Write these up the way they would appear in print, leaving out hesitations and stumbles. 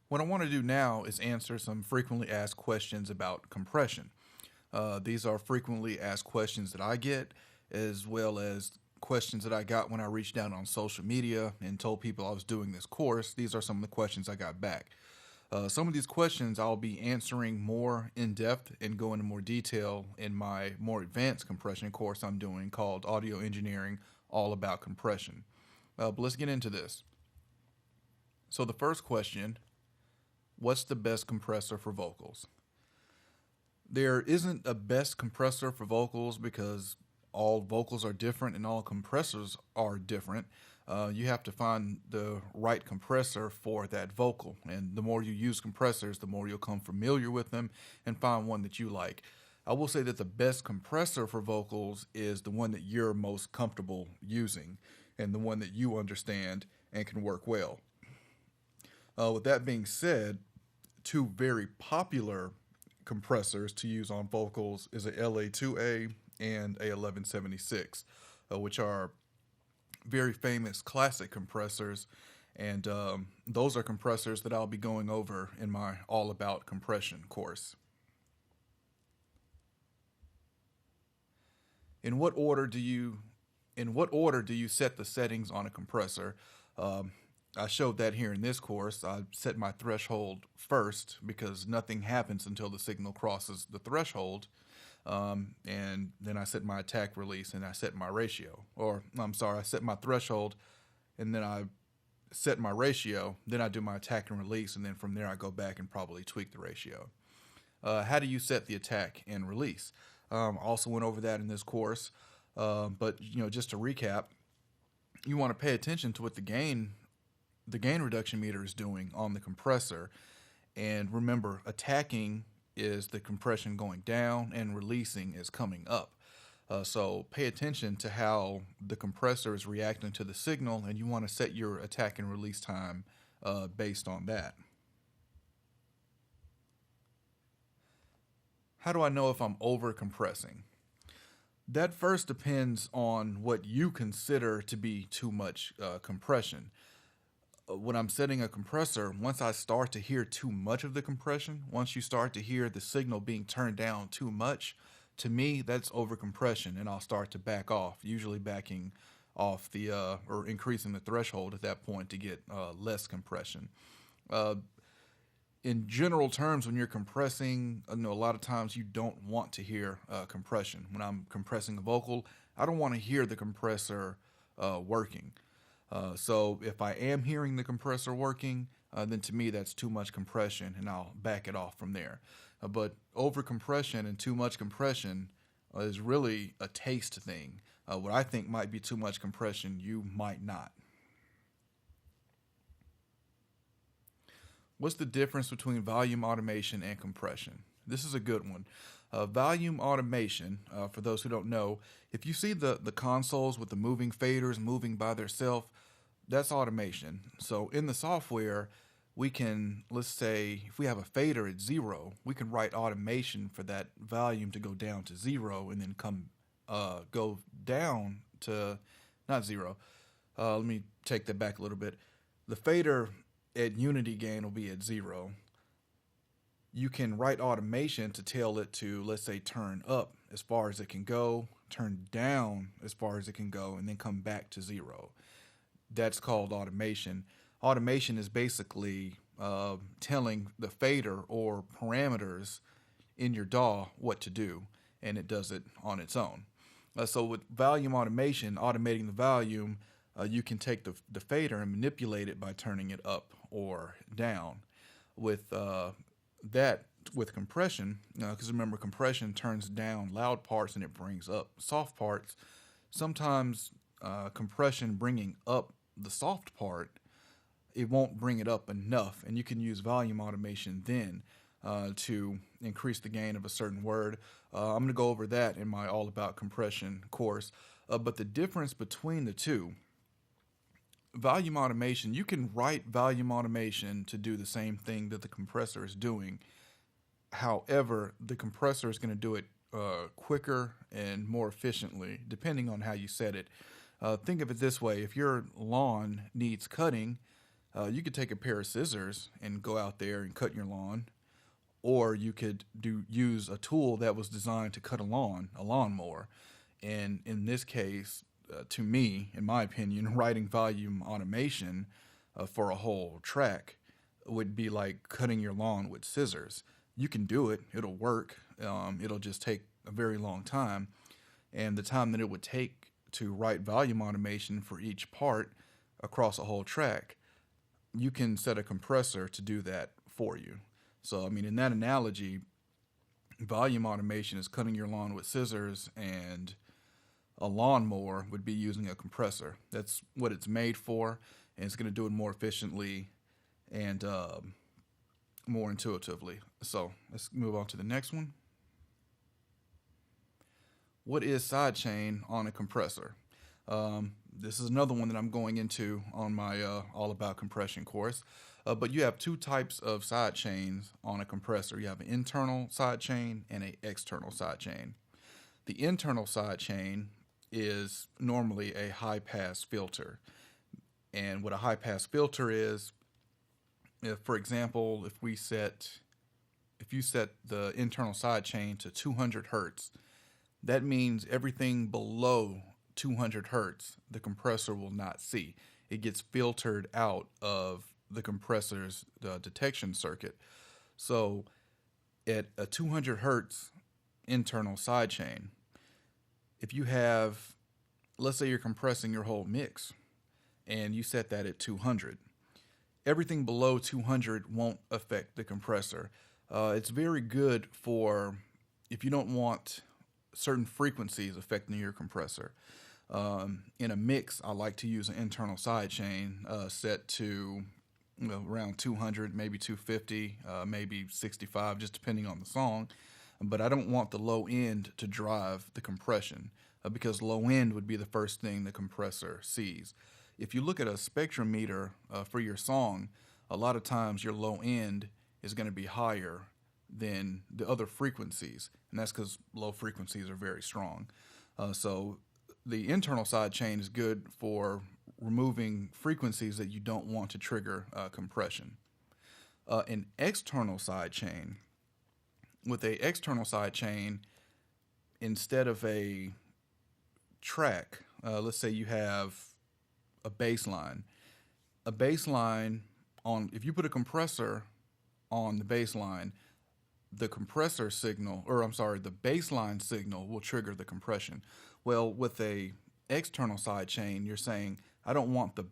What I want to do now is answer some frequently asked questions about compression. These are frequently asked questions that I get, as well as questions that I got when I reached out on social media and told people I was doing this course. These are some of the questions I got back. Some of these questions I'll be answering more in depth and go into more detail in my more advanced compression course I'm doing called Audio Engineering All About Compression. But let's get into this. So, the first question: what's the best compressor for vocals? There isn't a best compressor for vocals because all vocals are different and all compressors are different. You have to find the right compressor for that vocal. And the more you use compressors, the more you'll come familiar with them and find one that you like. I will say that the best compressor for vocals is the one that you're most comfortable using and the one that you understand and can work well. With that being said, two very popular compressors to use on vocals is a LA2A and a 1176, which are very famous classic compressors. And those are compressors that I'll be going over in my All About Compression course. In what order do you set the settings on a compressor? Um, I showed that here in this course. I set my threshold first because nothing happens until the signal crosses the threshold. And then I set my attack release and I set my ratio. Or, I'm sorry, I set my threshold and then I set my ratio. Then I do my attack and release. And then from there, I go back and probably tweak the ratio. How do you set the attack and release? Also went over that in this course. But just to recap, you want to pay attention to what the gain reduction meter is doing on the compressor. And remember, attacking is the compression going down and releasing is coming up. So pay attention to how the compressor is reacting to the signal, and you want to set your attack and release time based on that. How do I know if I'm over compressing? That first depends on what you consider to be too much compression. When I'm setting a compressor, once I start to hear too much of the compression, once you start to hear the signal being turned down too much, to me, that's over compression, and I'll start to back off, usually backing off or increasing the threshold at that point to get less compression. Uh, in general terms, when you're compressing, a lot of times you don't want to hear compression. When I'm compressing a vocal, I don't want to hear the compressor working. So if I am hearing the compressor working, then to me that's too much compression, and I'll back it off from there. But over compression and too much compression is really a taste thing. What I think might be too much compression, you might not. What's the difference between volume automation and compression? This is a good one. Volume automation, for those who don't know, if you see the consoles with the moving faders moving by themselves, that's automation. So in the software, we can, let's say, if we have a fader at zero, we can write automation for that volume to go down to zero and then go down to not zero. Let me take that back a little bit. The fader at unity gain will be at zero. You can write automation to tell it to, let's say, turn up as far as it can go, turn down as far as it can go, and then come back to zero. That's called automation. Automation is basically telling the fader or parameters in your DAW what to do, and it does it on its own. So with volume automation, automating the volume, you can take the fader and manipulate it by turning it up or down. With that, with compression, because remember, compression turns down loud parts and it brings up soft parts. Sometimes compression bringing up the soft part, it won't bring it up enough, and you can use volume automation then to increase the gain of a certain word. I'm going to go over that in my All About Compression course. But the difference between the two, volume automation, you can write volume automation to do the same thing that the compressor is doing. However, the compressor is going to do it quicker and more efficiently, depending on how you set it. Think of it this way: if your lawn needs cutting, You could take a pair of scissors and go out there and cut your lawn, or you could use a tool that was designed to cut a lawnmower. And in this case, to me, in my opinion, writing volume automation for a whole track would be like cutting your lawn with scissors. You can do it; it'll work. It'll just take a very long time, and the time that it would take to write volume automation for each part across a whole track, you can set a compressor to do that for you. So, I mean, in that analogy, volume automation is cutting your lawn with scissors, and a lawnmower would be using a compressor. That's what it's made for, and it's going to do it more efficiently and more intuitively. So, let's move on to the next one. What is sidechain on a compressor? This is another one that I'm going into on my All About Compression course. But you have two types of side chains on a compressor. You have an internal side chain and an external side chain. The internal side chain is normally a high pass filter. And what a high pass filter is, if, for example, if you set the internal side chain to 200 hertz, that means everything below 200 hertz, the compressor will not see. It gets filtered out of the compressor's detection circuit. So at a 200 hertz internal side chain, if you have, let's say you're compressing your whole mix and you set that at 200, everything below 200 won't affect the compressor. It's very good for if you don't want certain frequencies affecting your compressor. In a mix, I like to use an internal side chain set to around 200, maybe 250, maybe 65, just depending on the song. But I don't want the low end to drive the compression because low end would be the first thing the compressor sees. If you look at a spectrometer for your song, a lot of times your low end is going to be higher than the other frequencies, and that's because low frequencies are very strong. So the internal side chain is good for removing frequencies that you don't want to trigger compression. An external side chain, with a external side chain, instead of a track, let's say you have a bass line. A bass line if you put a compressor on the bass line, the compressor signal, the baseline signal will trigger the compression. Well, with a external side chain, you're saying, I don't want the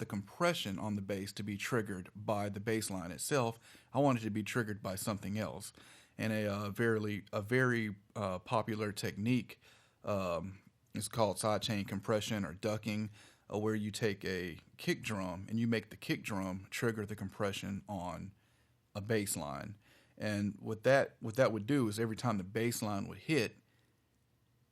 compression on the bass to be triggered by the bass line itself. I want it to be triggered by something else. And a very popular technique is called sidechain compression or ducking, where you take a kick drum and you make the kick drum trigger the compression on a bass line. And what that would do is every time the bass line would hit,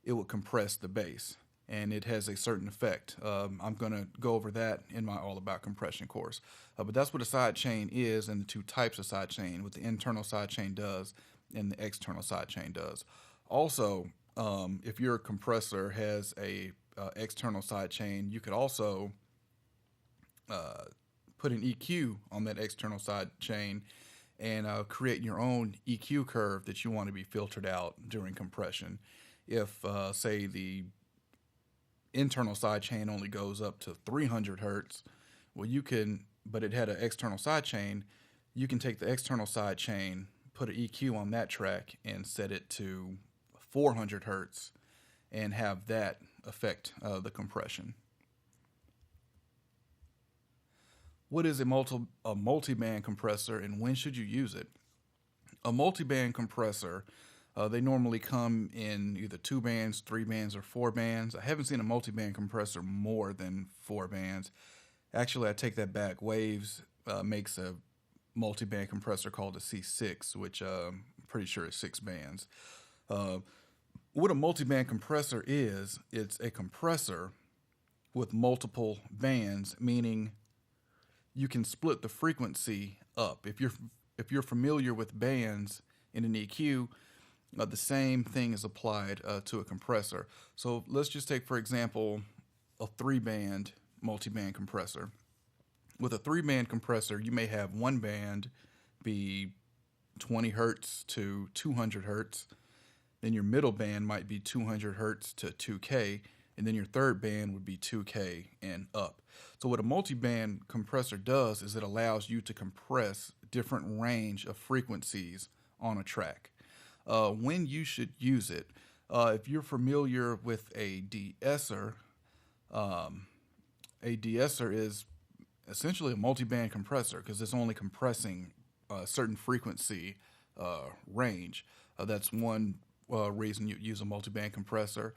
it would compress the bass, and it has a certain effect. I'm going to go over that in my All About Compression course. But that's what a side chain is, and the two types of side chain, what the internal side chain does and the external side chain does. Also, if your compressor has a external side chain, you could also put an EQ on that external side chain and create your own EQ curve that you want to be filtered out during compression. If, say, the internal side chain only goes up to 300 hertz, well, but it had an external side chain, you can take the external side chain, put an EQ on that track, and set it to 400 hertz and have that affect the compression. What is a multi-band compressor, and when should you use it? A multi-band compressor, they normally come in either 2 bands, 3 bands, or 4 bands. I haven't seen a multi-band compressor more than 4 bands. Actually, I take that back. Waves makes a multi-band compressor called a C6, which I'm pretty sure is 6 bands. What a multi-band compressor is, it's a compressor with multiple bands, meaning you can split the frequency up. If you're familiar with bands in an EQ, the same thing is applied to a compressor. So let's just take, for example, a 3-band multi-band compressor. With a 3-band compressor, you may have one band be 20 hertz to 200 hertz. Then your middle band might be 200 hertz to 2K, and then your third band would be 2K and up. So what a multi-band compressor does is it allows you to compress different range of frequencies on a track. When you should use it, if you're familiar with a de-esser, a de-esser is essentially a multi-band compressor because it's only compressing a certain frequency range. That's one reason you use a multi-band compressor.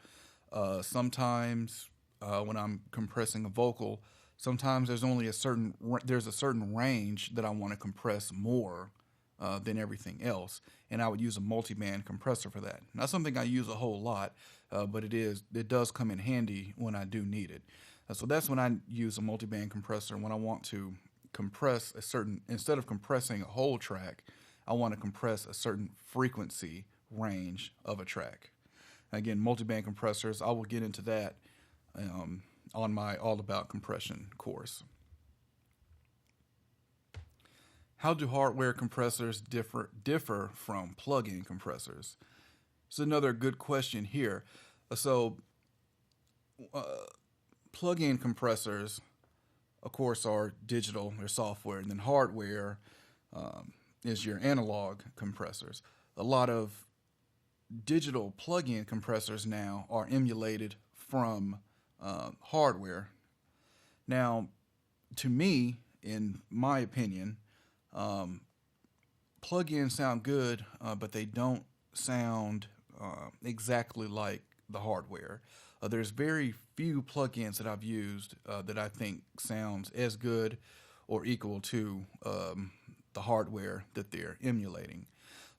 Sometimes when I'm compressing a vocal, sometimes there's only a certain range that I want to compress more than everything else, and I would use a multi-band compressor for that. Not something I use a whole lot, but it does come in handy when I do need it. So that's when I use a multi-band compressor when I want to compress instead of compressing a whole track, I want to compress a certain frequency range of a track. Again, multi-band compressors, I will get into that on my All About Compression course. How do hardware compressors differ from plug-in compressors? It's another good question here. Plug-in compressors, of course, are digital, they're software, and then hardware is your analog compressors. A lot of digital plug-in compressors now are emulated from hardware. Now, to me, in my opinion, plug-ins sound good, but they don't sound exactly like the hardware. There's very few plugins that I've used that I think sounds as good or equal to the hardware that they're emulating.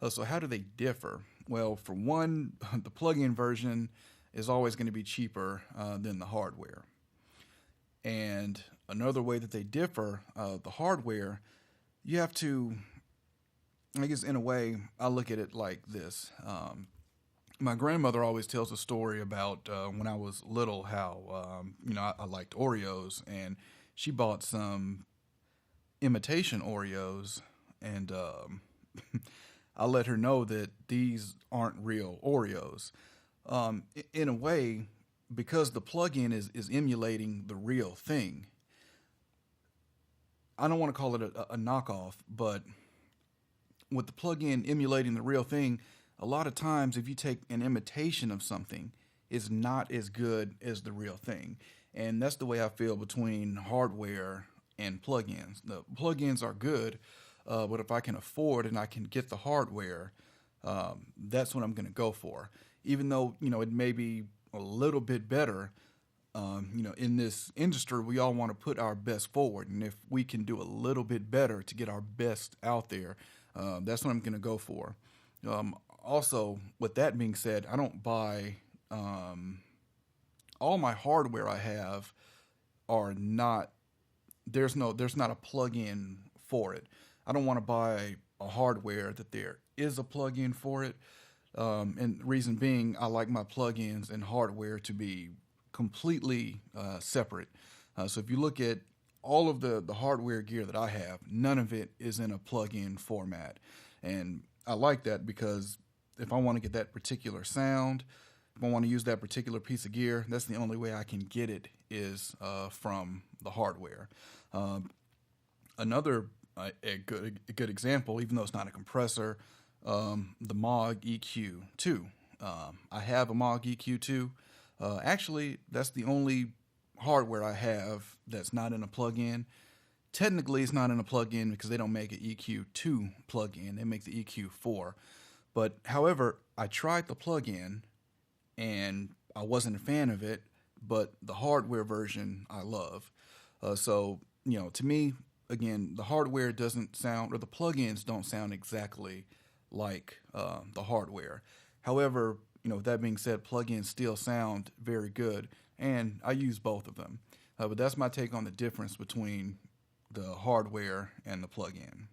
So how do they differ? Well, for one, the plug-in version is always going to be cheaper than the hardware. And another way that they differ, the hardware, you have to, I guess in a way, I look at it like this. My grandmother always tells a story about when I was little, how I liked Oreos, and she bought some imitation Oreos, and I let her know that these aren't real Oreos. In a way, because the plug-in is emulating the real thing. I don't want to call it a knockoff, but with the plug-in emulating the real thing, a lot of times if you take an imitation of something, it's not as good as the real thing. And that's the way I feel between hardware and plugins. The plugins are good, but if I can afford and I can get the hardware, that's what I'm going to go for. Even though, it may be a little bit better, in this industry, we all want to put our best forward. And if we can do a little bit better to get our best out there, that's what I'm going to go for. Also, with that being said, I don't buy all my hardware I have are not, there's not a plug-in for it. I don't want to buy a hardware that there is a plug-in for it. And the reason being, I like my plugins and hardware to be completely separate. So if you look at all of the hardware gear that I have, none of it is in a plug-in format. And I like that because if I want to get that particular sound, if I want to use that particular piece of gear, that's the only way I can get it is from the hardware. Another a good example, even though it's not a compressor, the Moog EQ2. I have a Moog EQ2. Actually, that's the only hardware I have that's not in a plug-in. Technically, it's not in a plug-in because they don't make an EQ2 plug-in. They make the EQ4. But however, I tried the plug-in and I wasn't a fan of it, but the hardware version I love. So, to me, again, the hardware doesn't sound, or the plugins don't sound exactly like the hardware. However, with that being said, plugins still sound very good, and I use both of them. But that's my take on the difference between the hardware and the plugin.